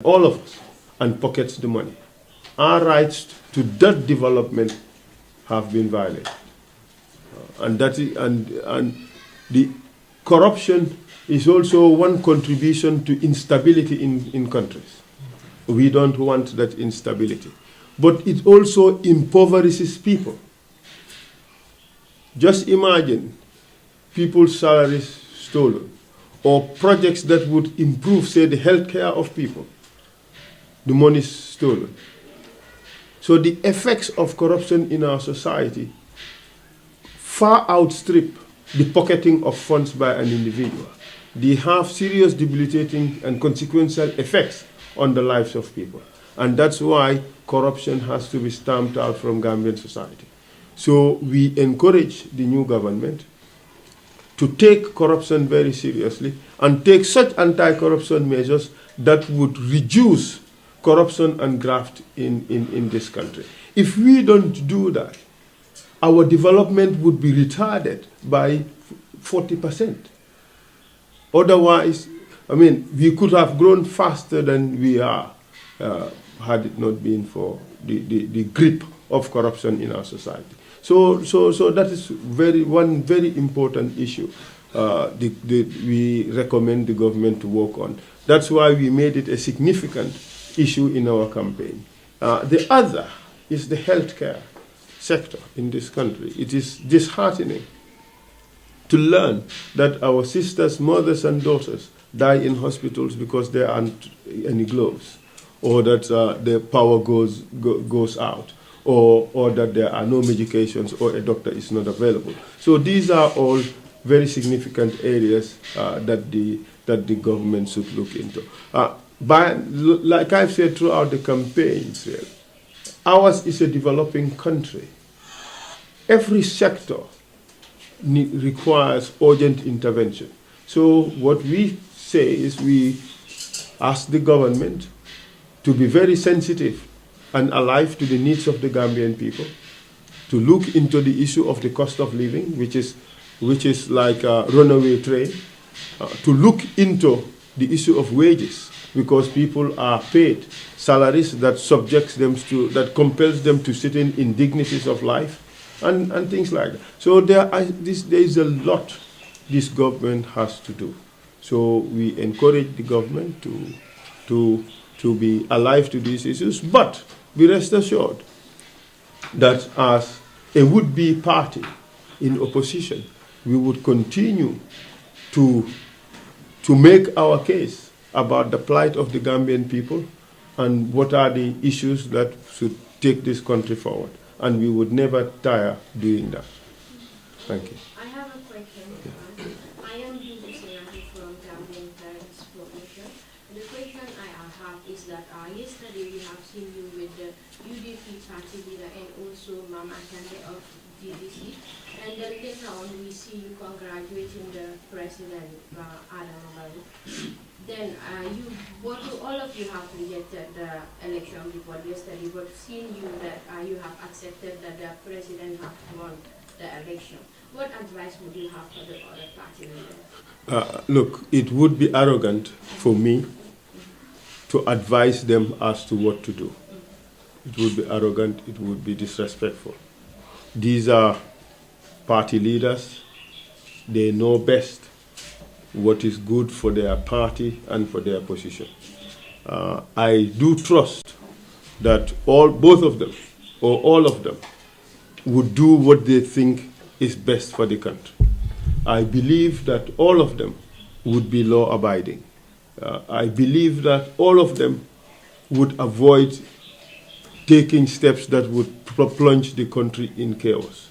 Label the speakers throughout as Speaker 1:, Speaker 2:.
Speaker 1: all of us, and pockets the money. Our rights to that development have been violated. And the corruption is also one contribution to instability in countries. We don't want that instability. But it also impoverishes people. Just imagine people's salaries stolen, or projects that would improve, say, the healthcare of people. The money is stolen. So the effects of corruption in our society far outstrip the pocketing of funds by an individual. They have serious debilitating and consequential effects on the lives of people. And that's why corruption has to be stamped out from Gambian society. So we encourage the new government to take corruption very seriously and take such anti-corruption measures that would reduce corruption and graft in this country. If we don't do that, our development would be retarded by 40%. Otherwise, I mean, we could have grown faster than we are had it not been for the grip of corruption in our society. So that is one very important issue we recommend the government to work on. That's why we made it a significant issue in our campaign. The other is the healthcare sector in this country. It is disheartening to learn that our sisters, mothers, and daughters die in hospitals because there aren't any gloves, or that the power goes out, or that there are no medications, or a doctor is not available. So these are all very significant areas that the government should look into. Like I've said throughout the campaigns, ours is a developing country. Every sector requires urgent intervention. So what we say is we ask the government to be very sensitive and alive to the needs of the Gambian people, to look into the issue of the cost of living, which is like a runaway train, to look into the issue of wages, because people are paid salaries that that compels them to sit in indignities of life, and things like that. So there is a lot this government has to do. So we encourage the government to be alive to these issues, but be rest assured that as a would-be party in opposition, we would continue to make our case about the plight of the Gambian people and what are the issues that should take this country forward. And we would never tire doing that. Thank you.
Speaker 2: I have a question. I am from Gambian Parents Promotion. The question I have is that yesterday we have seen you with the UDP party leader and also Mama Kande of DDC. And then later on we see you congratulating the president, Adam Barrow. Then all of you have rejected the election report yesterday, but seeing you that you have accepted that the president has won the election. What advice would you have for the other party leaders?
Speaker 1: Look, it would be arrogant for me to advise them as to what to do. It would be arrogant, it would be disrespectful. These are party leaders. They know best what is good for their party and for their position. I do trust that both of them, or all of them, would do what they think is best for the country. I believe that all of them would be law-abiding. I believe that all of them would avoid taking steps that would plunge the country in chaos.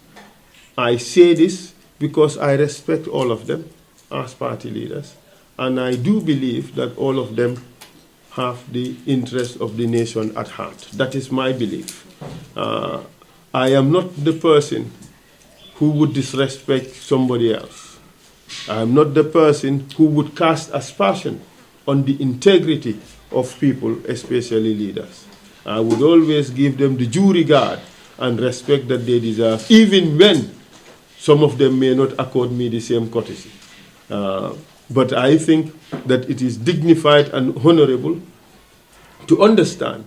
Speaker 1: I say this because I respect all of them as party leaders, and I do believe that all of them have the interest of the nation at heart. That is my belief. I am not the person who would disrespect somebody else. I am not the person who would cast aspersion on the integrity of people, especially leaders. I would always give them the due regard and respect that they deserve, even when some of them may not accord me the same courtesy. But I think that it is dignified and honorable to understand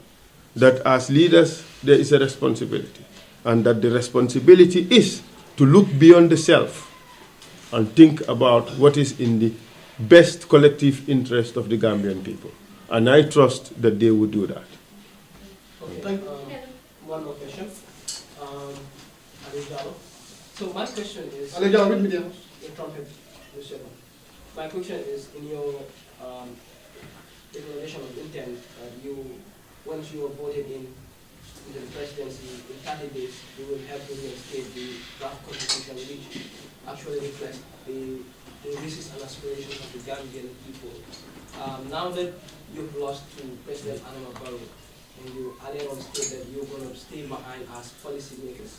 Speaker 1: that as leaders there is a responsibility, and that the responsibility is to look beyond the self and think about what is in the best collective interest of the Gambian people. And I trust that they will do that.
Speaker 3: Okay. One more question. Alejalo. So my question is... Alejalo, read me the trumpet. My question is, in your declaration of intent, once you are voted in the presidency, in 30 days, you will help to reinstate the draft constitution, which actually reflects the wishes and aspirations of the Gambian people. Now that you've lost to President Adama Barrow, and you earlier on stated that you're going to stay behind as policymakers,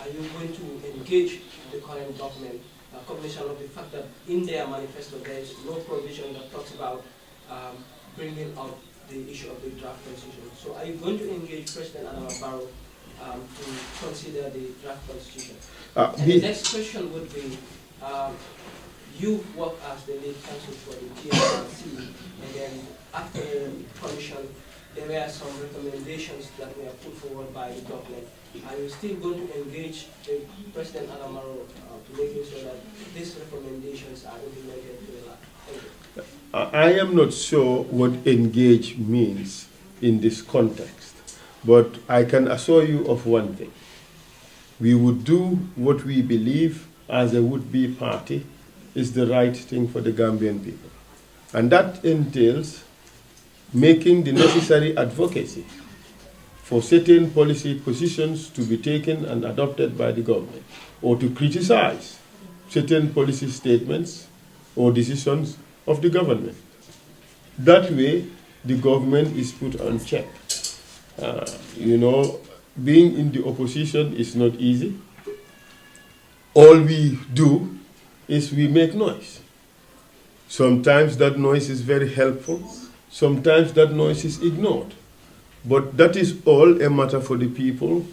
Speaker 3: are you going to engage the current government, cognizant of the fact that in their manifesto there is no provision that talks about bringing out the issue of the draft constitution? So are you going to engage President Adama Barrow to consider the draft constitution? And the next question would be, you work as the lead counsel for the TRC, and then after the commission, there were some recommendations that were put forward by the government. Are you still going to engage President Adama Barrow to make sure that these recommendations are implemented to the life? Thank you.
Speaker 1: I am not sure what engage means in this context, but I can assure you of one thing. We would do what we believe as a would-be party is the right thing for the Gambian people. And that entails making the necessary advocacy for certain policy positions to be taken and adopted by the government, or to criticize certain policy statements or decisions of the government. That way, the government is put on check. Being in the opposition is not easy. All we do is we make noise. Sometimes that noise is very helpful. Sometimes that noise is ignored. But that is all a matter for the people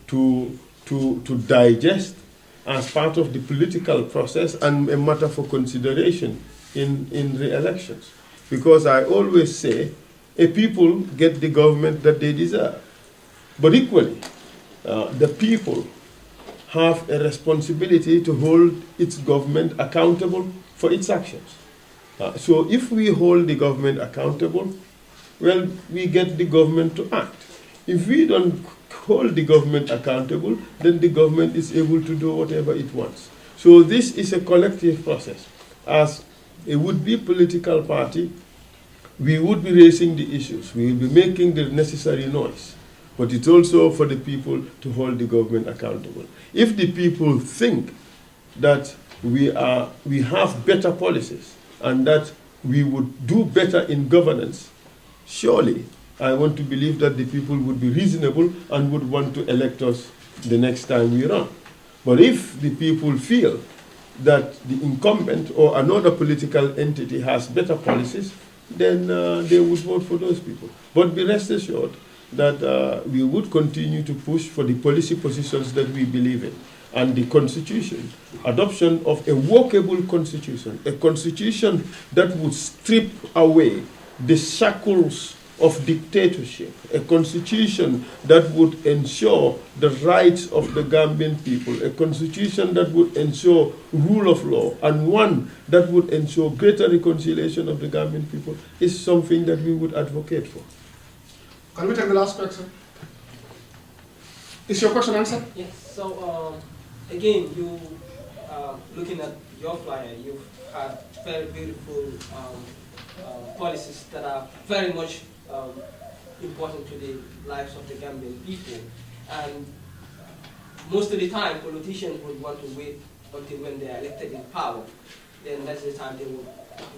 Speaker 1: to digest as part of the political process, and a matter for consideration in the elections. Because I always say, a people get the government that they deserve. But equally, the people have a responsibility to hold its government accountable for its actions. So if we hold the government accountable, well, we get the government to act. If we don't hold the government accountable, then the government is able to do whatever it wants. So this is a collective process. As a would-be political party, we would be raising the issues. We will be making the necessary noise. But it's also for the people to hold the government accountable. If the people think that we have better policies and that we would do better in governance, surely I want to believe that the people would be reasonable and would want to elect us the next time we run. But if the people feel that the incumbent or another political entity has better policies, then they would vote for those people. But be rest assured that we would continue to push for the policy positions that we believe in. And the constitution, adoption of a workable constitution, a constitution that would strip away the shackles of dictatorship, a constitution that would ensure the rights of the Gambian people, a constitution that would ensure rule of law, and one that would ensure greater reconciliation of the Gambian people, is something that we would advocate for.
Speaker 4: Can we take the last question? Is your question answered?
Speaker 3: Yes. So, again, you looking at your flyer, you've had very beautiful policies that are very much important to the lives of the Gambian people. And most of the time, politicians would want to wait until when they are elected in power. Then that's the time they would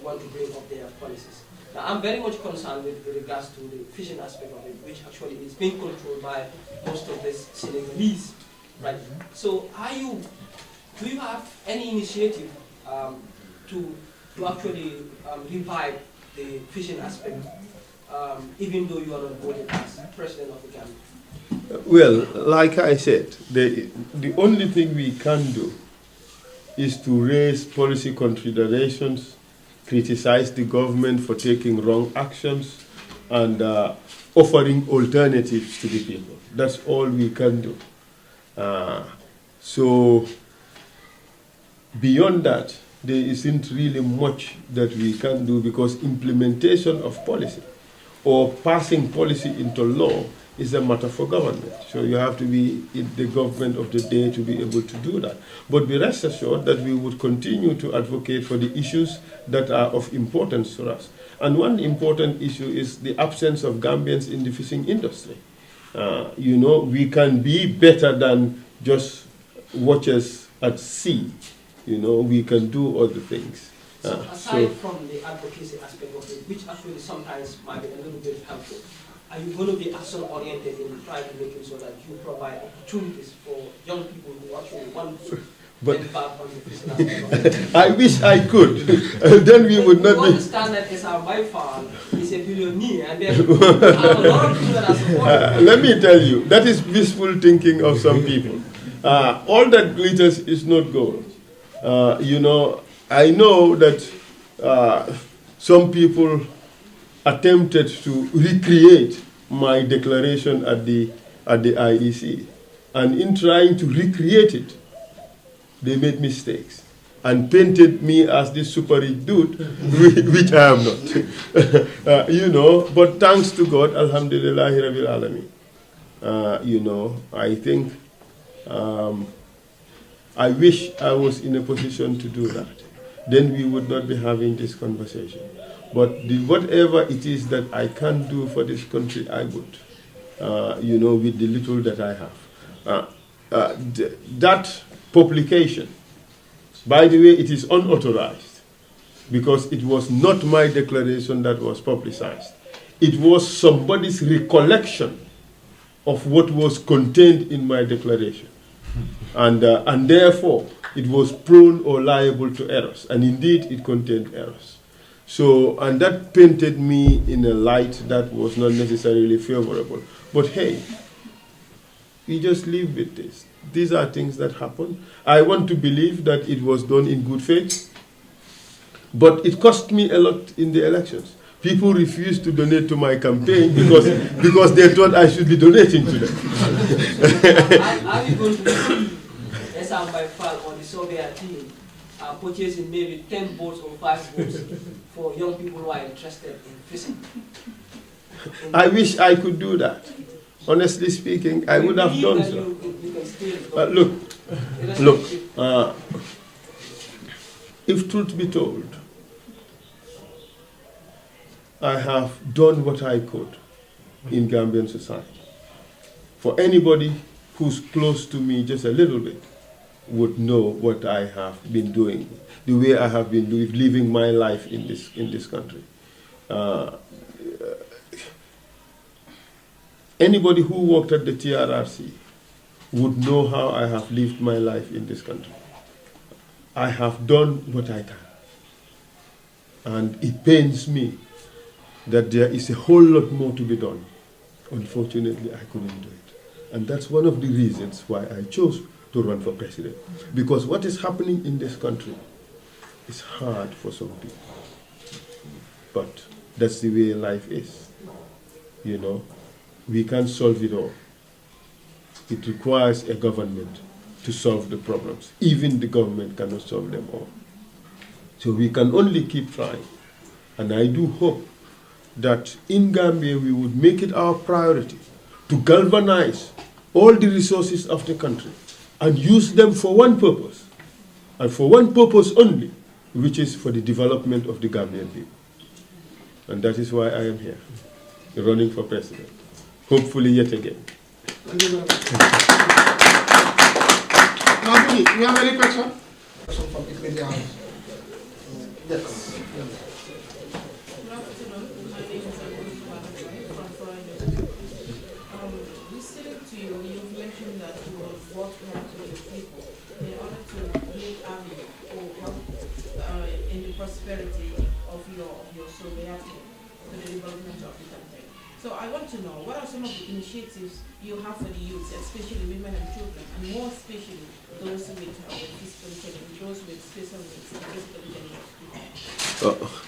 Speaker 3: want to bring up their policies. Now, I'm very much concerned with regards to the fishing aspect of it, which actually is being controlled by most of the Senegalese, right? So, do you have any initiative to actually revive the fishing aspect, even though you are not voted as president of the Gambia?
Speaker 1: Well, like I said, the only thing we can do is to raise policy considerations, criticize the government for taking wrong actions, and offering alternatives to the people. That's all we can do. So beyond that, there isn't really much that we can do, because implementation of policy or passing policy into law is a matter for government. So you have to be in the government of the day to be able to do that. But be rest assured that we would continue to advocate for the issues that are of importance to us. And one important issue is the absence of Gambians in the fishing industry. You know, we can be better than just watchers at sea. You know, we can do other things.
Speaker 3: So aside from the advocacy aspect of it, which actually sometimes might be a little bit helpful, are you going to be action-oriented in trying to make it so that you provide opportunities for young people who actually want to get back on the business?
Speaker 1: I wish I could. Then we would not be.
Speaker 3: Understand that Essa Faal is a billionaire, and there are a lot of people that are supporting.
Speaker 1: Let me tell you, that is wishful thinking of some people. All that glitters is not gold. You know, I know that some people attempted to recreate my declaration at the IEC, and in trying to recreate it, they made mistakes and painted me as this super rich dude, which I am not. You know, but thanks to God, Alhamdulillahi Rabbil Alameen. You know, I think I wish I was in a position to do that. Then we would not be having this conversation. But whatever it is that I can do for this country, I would, you know, with the little that I have. That publication, by the way, it is unauthorized, because it was not my declaration that was publicized. It was somebody's recollection of what was contained in my declaration. And therefore, it was prone or liable to errors. And indeed, it contained errors. So, and that painted me in a light that was not necessarily favorable. But hey, we just live with this. These are things that happen. I want to believe that it was done in good faith, but it cost me a lot in the elections. People refused to donate to my campaign because they thought I should be donating to them.
Speaker 3: Are you going to see Essa Faal or the Soviet team purchasing maybe 10 boats or 5 boats for young people who are interested in fishing?
Speaker 1: I wish I could do that. Honestly speaking, I would have done so. Look, if truth be told, I have done what I could in Gambian society. For anybody who's close to me just a little bit would know what I have been doing, the way I have been living my life in this country. Anybody who worked at the TRRC would know how I have lived my life in this country. I have done what I can. And it pains me that there is a whole lot more to be done. Unfortunately, I couldn't do it. And that's one of the reasons why I chose to run for president. Because what is happening in this country is hard for some people. But that's the way life is. You know, we can't solve it all. It requires a government to solve the problems. Even the government cannot solve them all. So we can only keep trying. And I do hope that in Gambia we would make it our priority to galvanize all the resources of the country and use them for one purpose, and for one purpose only, which is for the development of the Gambian people. And that is why I am here, running for president, hopefully yet again.
Speaker 4: Thank you very much. Now, do you have any question? Question from Equity House. Yes.
Speaker 5: Listening to you, you've mentioned that you will work with the people in order to make avenue or in the prosperity of your society to the development of the country. So I want to know, what are some of the initiatives you have for the youth, especially women and children, and more especially those with physical challenge, those with special needs, and physical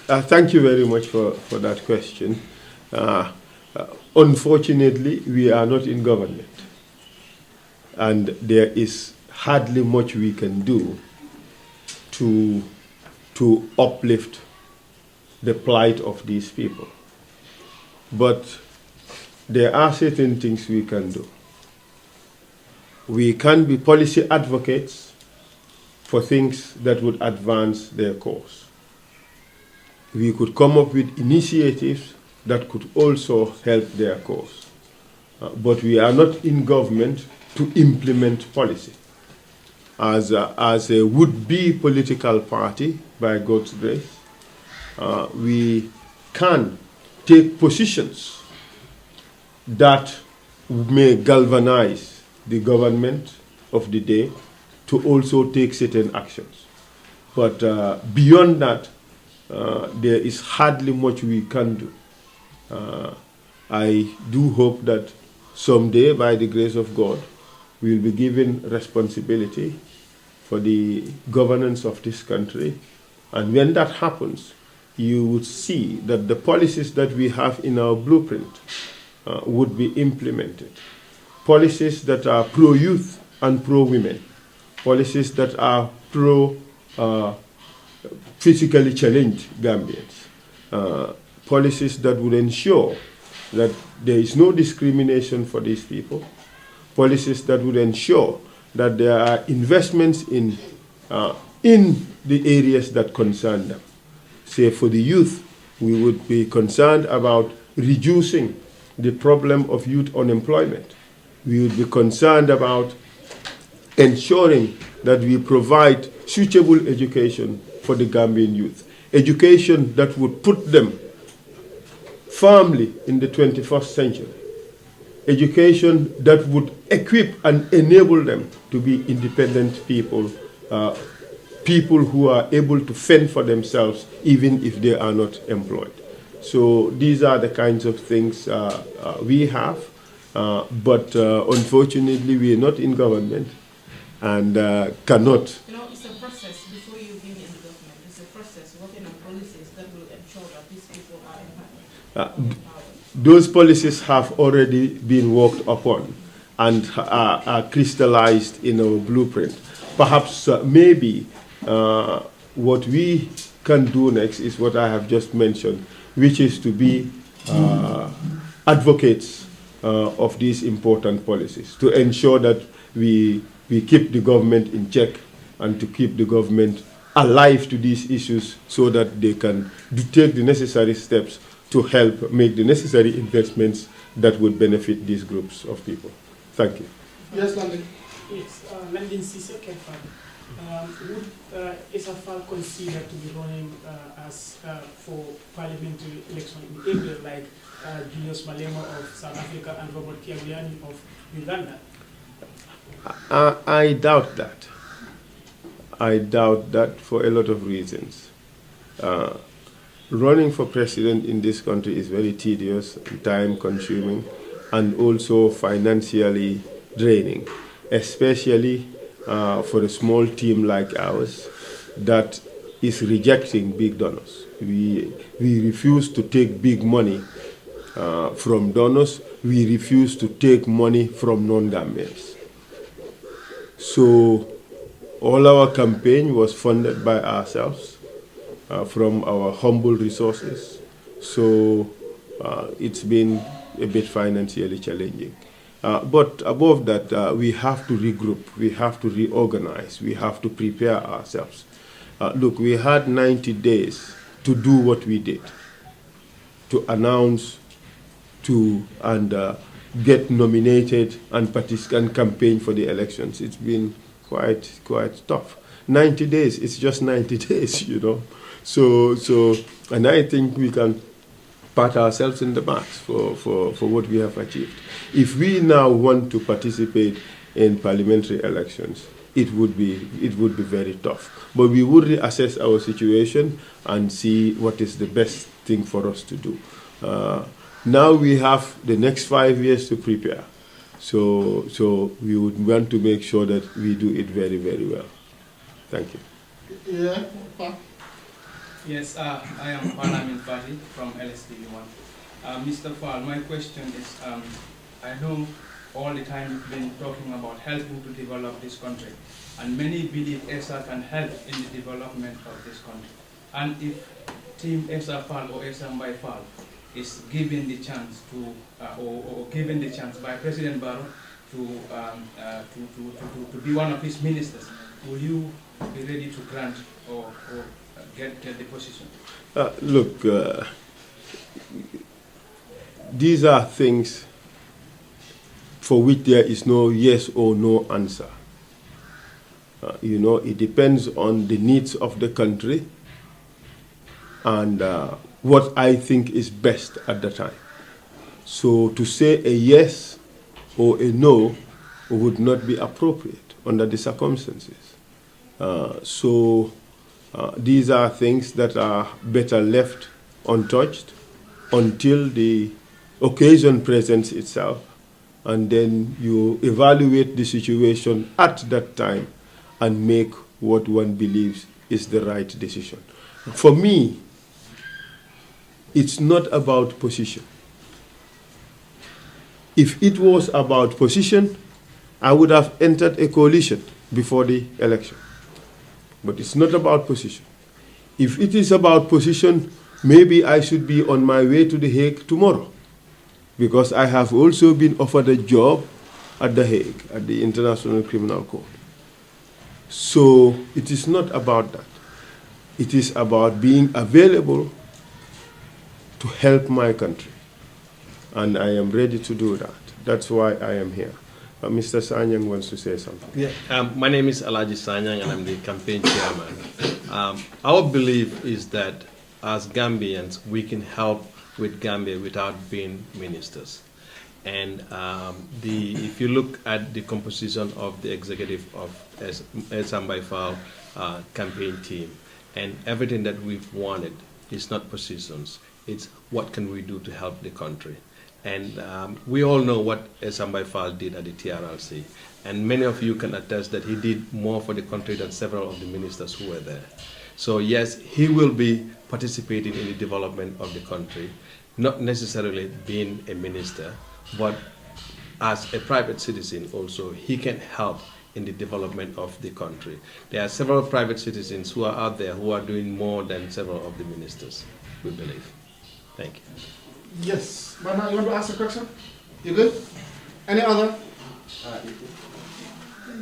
Speaker 5: challenge?
Speaker 1: Thank you very much for that question. Unfortunately, we are not in government, and there is hardly much we can do to uplift the plight of these people. But there are certain things we can do. We can be policy advocates for things that would advance their cause. We could come up with initiatives that could also help their cause. But we are not in government to implement policy. As a would-be political party, by God's grace, we can take positions that may galvanize the government of the day to also take certain actions. But beyond that, there is hardly much we can do. I do hope that someday, by the grace of God, we will be given responsibility for the governance of this country. And when that happens, you would see that the policies that we have in our blueprint would be implemented. Policies that are pro-youth and pro-women. Policies that are pro-physically challenged Gambians. Policies that would ensure that there is no discrimination for these people. Policies that would ensure that there are investments in the areas that concern them. Say for the youth, we would be concerned about reducing the problem of youth unemployment. We would be concerned about ensuring that we provide suitable education for the Gambian youth. Education that would put them firmly in the 21st century. Education that would equip and enable them to be independent people, people who are able to fend for themselves even if they are not employed. So these are the kinds of things we have, but unfortunately we are not in government and cannot.
Speaker 5: You know, it's a process before you be in the government. It's a process working on policies that will ensure that these people are empowered.
Speaker 1: Those policies have already been worked upon and are crystallized in our blueprint. Perhaps maybe what we can do next is what I have just mentioned, which is to be advocates of these important policies, to ensure that we keep the government in check and to keep the government alive to these issues so that they can take the necessary steps to help make the necessary investments that would benefit these groups of people. Thank you.
Speaker 4: Yes, Landon.
Speaker 6: Yes, Landon Sise Kefan. Would Essa Faal consider to be running as for parliamentary election in April, like Julius Malema of South Africa and Robert Kyagulanyi of Uganda?
Speaker 1: I doubt that. I doubt that for a lot of reasons. Running for president in this country is very tedious, time-consuming, and also financially draining, especially for a small team like ours that is rejecting big donors. We refuse to take big money from donors. We refuse to take money from non-Gambians. So all our campaign was funded by ourselves. From our humble resources. So it's been a bit financially challenging. But above that, we have to regroup, we have to reorganize, we have to prepare ourselves. Look, we had 90 days to do what we did, to announce, and get nominated and participate and campaign for the elections. It's been quite tough. 90 days, it's just 90 days, you know. So, and I think we can pat ourselves in the back for what we have achieved. If we now want to participate in parliamentary elections, it would be very tough. But we would reassess our situation and see what is the best thing for us to do. Now we have the next 5 years to prepare. So we would want to make sure that we do it very, very well. Thank you.
Speaker 4: Yeah.
Speaker 7: Yes, I am Parliament Party from LSD1. Mr. Faal, my question is, I know all the time you've been talking about helping to develop this country, and many believe Essa can help in the development of this country. And if Team Essa Faal or Essa Faal is given the chance to, or given the chance by President Barrow to be one of his ministers, will you be ready to grant or get the position?
Speaker 1: Look, these are things for which there is no yes or no answer. It depends on the needs of the country and what I think is best at the time. So to say a yes or a no would not be appropriate under the circumstances. These are things that are better left untouched until the occasion presents itself, and then you evaluate the situation at that time and make what one believes is the right decision. For me, it's not about position. If it was about position, I would have entered a coalition before the election. But it's not about position. If it is about position, maybe I should be on my way to The Hague tomorrow, because I have also been offered a job at The Hague, at the International Criminal Court. So it is not about that. It is about being available to help my country. And I am ready to do that. That's why I am here. Mr. Sanyang wants to say something.
Speaker 8: Yeah, my name is Alaji Sanyang and I'm the campaign chairman. Our belief is that as Gambians, we can help with Gambia without being ministers. And if you look at the composition of the executive of Essa Faal campaign team, and everything that we've wanted is not positions, it's what can we do to help the country. And we all know what Essa Faal did at the TRRC, and many of you can attest that he did more for the country than several of the ministers who were there. So yes, he will be participating in the development of the country, not necessarily being a minister, but as a private citizen also, he can help in the development of the country. There are several private citizens who are out there who are doing more than several of the ministers, we believe. Thank you.
Speaker 4: Yes. Bana, you want to ask a question? You good? Any other?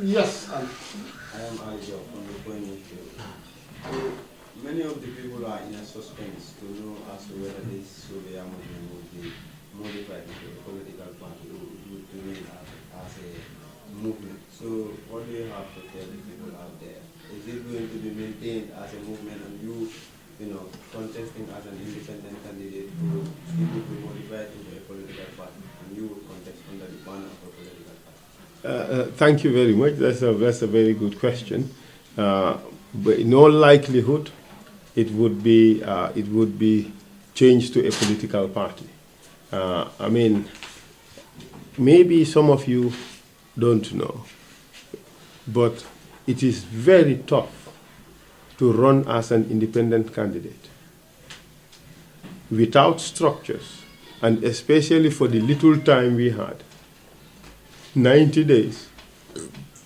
Speaker 4: Yes.
Speaker 9: I am Alijo from the Point. So many of the people are in a suspense to know as to whether this Soviet movement will be modified into a political party or would remain as a movement. So what do you have to tell the people out there? Is it going to be maintained as a movement and you contesting as an independent candidate who will be modified into a political party and you will contest under the banner of a political party?
Speaker 1: Thank you very much. That's a very good question. But in all likelihood, it would be changed to a political party. I mean, maybe some of you don't know, but it is very tough to run as an independent candidate without structures, and especially for the little time we had, 90 days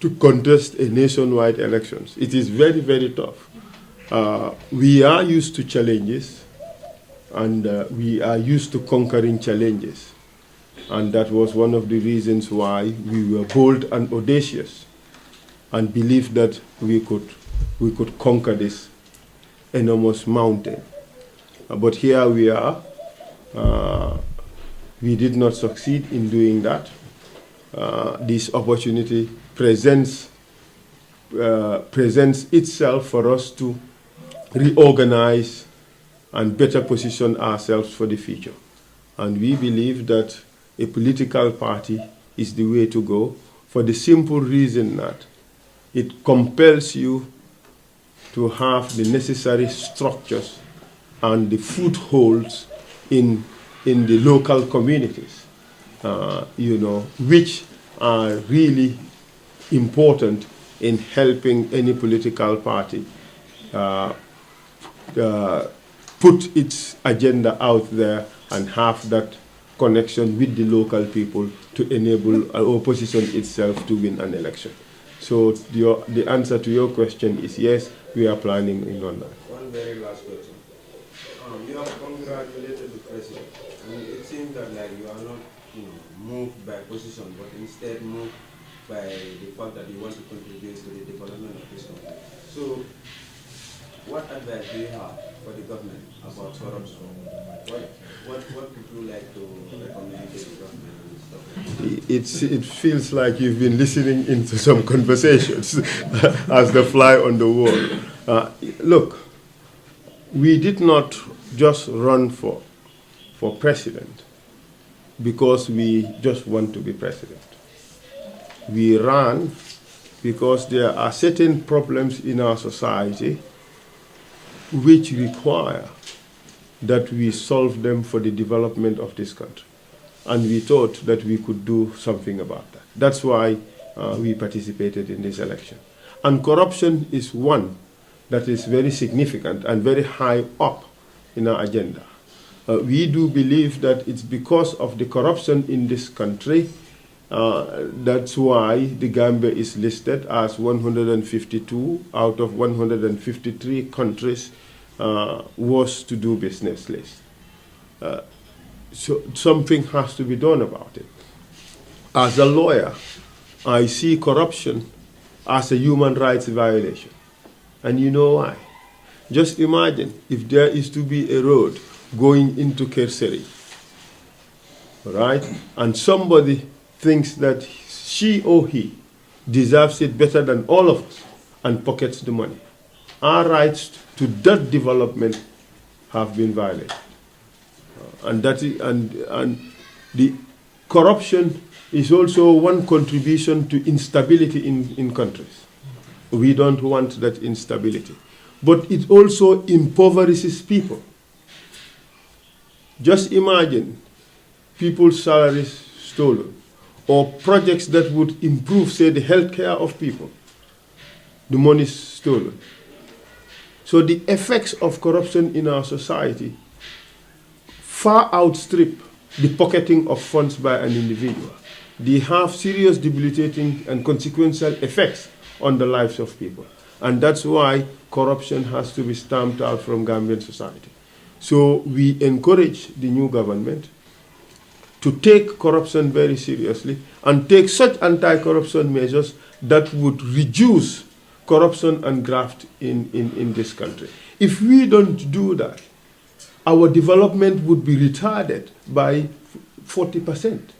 Speaker 1: to contest a nationwide elections. It is very, very tough. We are used to challenges, and we are used to conquering challenges. And that was one of the reasons why we were bold and audacious and believed that we could conquer this enormous mountain. But here we are. We did not succeed in doing that. This opportunity presents itself for us to reorganize and better position ourselves for the future. And we believe that a political party is the way to go, for the simple reason that it compels you to have the necessary structures and the footholds in the local communities, which are really important in helping any political party put its agenda out there and have that connection with the local people to enable an opposition itself to win an election. So the answer to your question is yes, we are planning in London.
Speaker 9: One very last question. You have congratulated the president. It seems that like you are not moved by position, but instead moved by the fact that you want to contribute to the development of this country. So, what advice do you have for the government about corruption? What would you like to recommend to the government and stuff?
Speaker 1: It feels like you've been listening into some conversations as the fly on the wall. Look, we did not just run for president because we just want to be president. We ran because there are certain problems in our society which require that we solve them for the development of this country. And we thought that we could do something about that. That's why we participated in this election. And corruption is one that is very significant and very high up in our agenda. We do believe that it's because of the corruption in this country that's why the Gambia is listed as 152 out of 153 countries was to do business list. So something has to be done about it. As a lawyer, I see corruption as a human rights violation. And you know why? Just imagine if there is to be a road going into Kerseri, right? And somebody thinks that she or he deserves it better than all of us and pockets the money. Our rights to that development have been violated. And the corruption is also one contribution to instability in countries. We don't want that instability. But it also impoverishes people. Just imagine people's salaries stolen, or projects that would improve, say, the healthcare of people. The money is stolen. So the effects of corruption in our society far outstrip the pocketing of funds by an individual. They have serious debilitating and consequential effects on the lives of people. And that's why corruption has to be stamped out from Gambian society. So we encourage the new government to take corruption very seriously and take such anti-corruption measures that would reduce corruption and graft in this country. If we don't do that, our development would be retarded by 40%.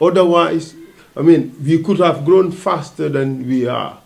Speaker 1: Otherwise, I mean, we could have grown faster than we are